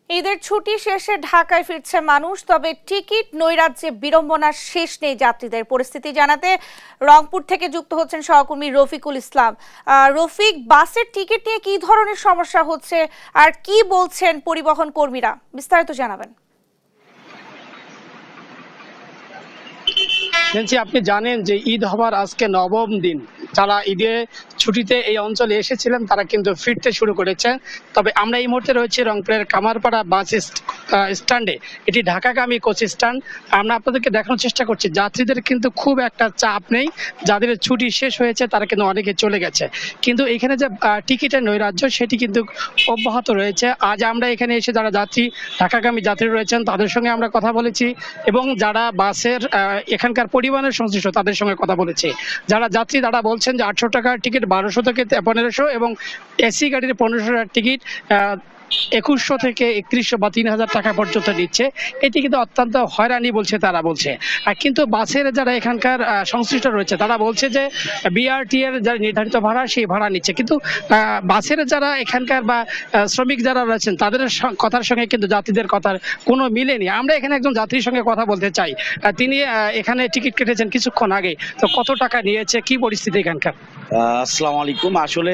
ঈদের ছুটি শেষে ঢাকায় ফিরছে মানুষ, তবে টিকিট নৈরাজ্যে বিড়ম্বনার শেষ নেই যাত্রীদের। পরিস্থিতি জানাতে রংপুর থেকে যুক্ত হচ্ছেন সহকর্মী রফিকুল ইসলাম। রফিক, বাসের টিকিট নিয়ে কি ধরনের সমস্যা হচ্ছে আর কি বলছেন পরিবহন কর্মীরা, বিস্তারিত জানাবেন। আপনি জানেন যে ঈদ হবার আজকে নবম দিন। যারা ঈদে ছুটিতে এই অঞ্চলে এসেছিলেন তারা কিন্তু ফিরতে শুরু করেছে। তবে আমরা এই মুহূর্তে রয়েছি রংপুরের কামারপাড়া বাস স্ট্যান্ডে। এটি ঢাকাগামী কোচ স্ট্যান্ড। আমরা আপনাদেরকে দেখানোর চেষ্টা করছি যাত্রীদের কিন্তু খুব একটা চাপ নেই। যাদের ছুটি শেষ হয়েছে তারা কিন্তু অনেকে চলে গেছে, কিন্তু এখানে যে টিকিটের নৈরাজ্য সেটি কিন্তু অব্যাহত রয়েছে। আজ আমরা এখানে এসে যারা যাত্রী ঢাকাগামী যাত্রী রয়েছেন তাদের সঙ্গে আমরা কথা বলেছি এবং যারা বাসের এখানকার পরিবহনের সংশ্লিষ্ট তাদের সঙ্গে কথা বলেছি। যারা যাত্রী তারা বলছেন যে 800 টাকার টিকিট 1200 থেকে 1500 এবং এসি গাড়ির 1500 টাকার টিকিট 2100 থেকে 3100 বা 3000 টাকা পর্যন্ত নিচ্ছে। এটি কিন্তু অত্যন্ত হয়রানি বলছে তারা বলছে। কিন্তু বাসের যারা এখানকার সংশ্লিষ্ট রয়েছে তারা বলছে যে বিআরটি এর যারা নির্ধারিত ভাড়া সেই ভাড়া নিচ্ছে, কিন্তু বাসের যারা এখানকার বা শ্রমিক যারা রয়েছেন তাদের কথার সঙ্গে কিন্তু যাত্রীদের কথার কোনো মিলেনি। আমরা এখানে একজন যাত্রীর সঙ্গে কথা বলতে চাই। তিনি এখানে টিকিট কেটেছেন কিছুক্ষণ আগে, তো কত টাকা নিয়েছে, কি পরিস্থিতি এখানকার? আসসালামু আলাইকুম। আসলে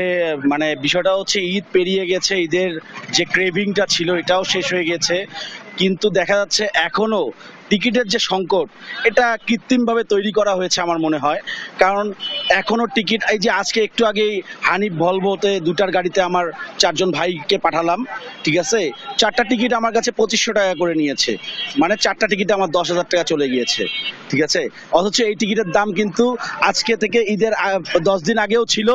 বিষয়টা হচ্ছে ঈদ পেরিয়ে গেছে, ঈদের যে ক্রেভিংটা ছিল এটাও শেষ হয়ে গেছে, কিন্তু দেখা যাচ্ছে এখনো টিকিটের যে সংকট এটা কৃত্রিমভাবে তৈরি করা হয়েছে আমার মনে হয়। কারণ এখনো টিকিট, এই যে আজকে একটু আগেই হানিফ ভলভোতে দুটার গাড়িতে আমার 4 জন ভাইকে পাঠালাম, ঠিক আছে, 4টা টিকিট আমার কাছে 2500 টাকা করে নিয়েছে, মানে 4টা টিকিটে আমার 10,000 টাকা চলে গিয়েছে, ঠিক আছে। অথচ এই টিকিটের দাম কিন্তু আজকে থেকে ঈদের 10 দিন আগেও ছিল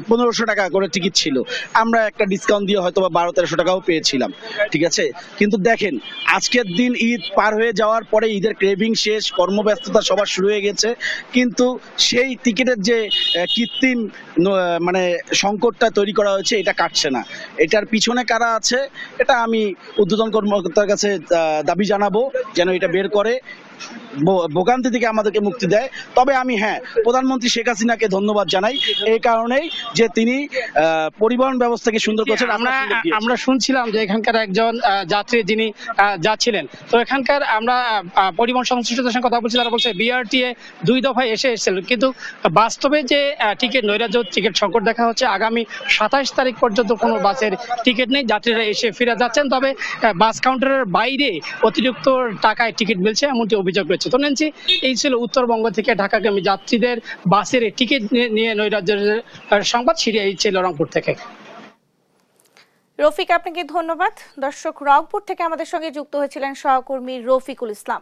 1500 টাকা করে টিকিট ছিল। আমরা একটা ডিসকাউন্ট দিয়ে হয়তো বা 1200-1300 টাকাও পেয়েছিলাম, ঠিক আছে। কিন্তু দেখেন আজকের দিন ঈদ পার হয়ে যাওয়ার পরে ঈদের ক্রেভিং শেষ, কর্মব্যস্ততা সবার শুরু হয়ে গেছে, কিন্তু সেই টিকিটের যে কৃত্রিম সংকটটা তৈরি করা হয়েছে এটা কাটছে না। এটার পিছনে কারা আছে এটা আমি ঊর্ধ্বতন কর্মকর্তার কাছে দাবি জানাবো যেন এটা বের করে ভোগান্তি থেকে আমাদেরকে মুক্তি দেয়। তবে আমি প্রধানমন্ত্রী শেখ হাসিনাকে ধন্যবাদ জানাই এই কারণেই যে তিনি পরিবহন ব্যবস্থাকে সুন্দর করেছেন। আমরা শুনছিলাম যে এখানকার একজন যাত্রী যিনি যাচ্ছিলেন, তো এখানকার আমরা পরিবহন সংশ্লিষ্টদের সঙ্গে কথা বলছি, তারা বলছে বিআরটিএ 2 দফায় এসেছিল, কিন্তু বাস্তবে যে টিকিট নৈরাজ্য, টিকিট সংকট দেখা হচ্ছে। আগামী 27 তারিখ পর্যন্ত কোনো বাসের টিকিট নেই, যাত্রীরা এসে ফিরে যাচ্ছেন। তবে বাস কাউন্টারের বাইরে অতিরিক্ত টাকায় টিকিট মিলছে এমনটি অভিযোগ রয়েছে। তো নেন্সি, এই ছিল উত্তরবঙ্গ থেকে ঢাকাগামী যাত্রীদের বাসের টিকিট নিয়ে নৈরাজ্যের সংবাদ। এই ছিল রংপুর থেকে। রফিক, আপনাকে ধন্যবাদ। দর্শক, রংপুর থেকে আমাদের সঙ্গে যুক্ত হয়েছিলেন সহকর্মী রফিকুল ইসলাম।